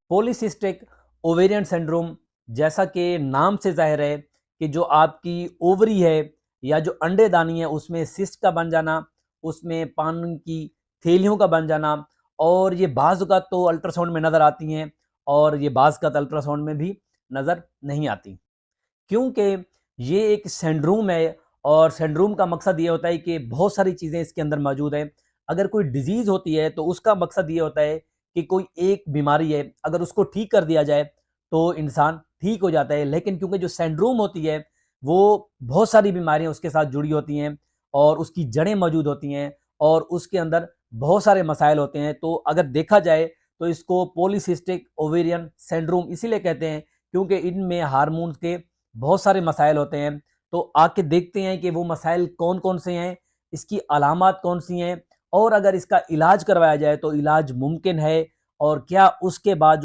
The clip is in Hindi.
पॉलीसिस्टिक ओवेरियन सिंड्रोम, जैसा कि नाम से जाहिर है कि जो आपकी ओवरी है या जो अंडेदानी है उसमें सिस्ट का बन जाना, उसमें पानी की थैलियों का बन जाना, और ये बाज़ औक़ात तो अल्ट्रासाउंड में नज़र आती हैं और ये बाज़ औक़ात अल्ट्रासाउंड में भी नज़र नहीं आती। क्योंकि ये एक सिंड्रोम है और सिंड्रोम का मकसद ये होता है कि बहुत सारी चीज़ें इसके अंदर मौजूद हैं। अगर कोई डिज़ीज़ होती है तो उसका मकसद ये होता है कि कोई एक बीमारी है, अगर उसको ठीक कर दिया जाए तो इंसान ठीक हो जाता है। लेकिन क्योंकि जो सिंड्रोम होती है वो बहुत सारी बीमारियाँ उसके साथ जुड़ी होती हैं और उसकी जड़ें मौजूद होती हैं और उसके अंदर बहुत सारे मसाइल होते हैं। तो अगर देखा जाए तो इसको पॉलीसिस्टिक ओवेरियन सिंड्रोम इसीलिए कहते हैं क्योंकि इनमें हार्मोन्स के बहुत सारे मसाइल होते हैं। तो आके देखते हैं कि वो मसाइल कौन-कौन से हैं, इसकी अलामात कौन-सी हैं और अगर इसका इलाज करवाया जाए तो इलाज मुमकिन है और क्या उसके बाद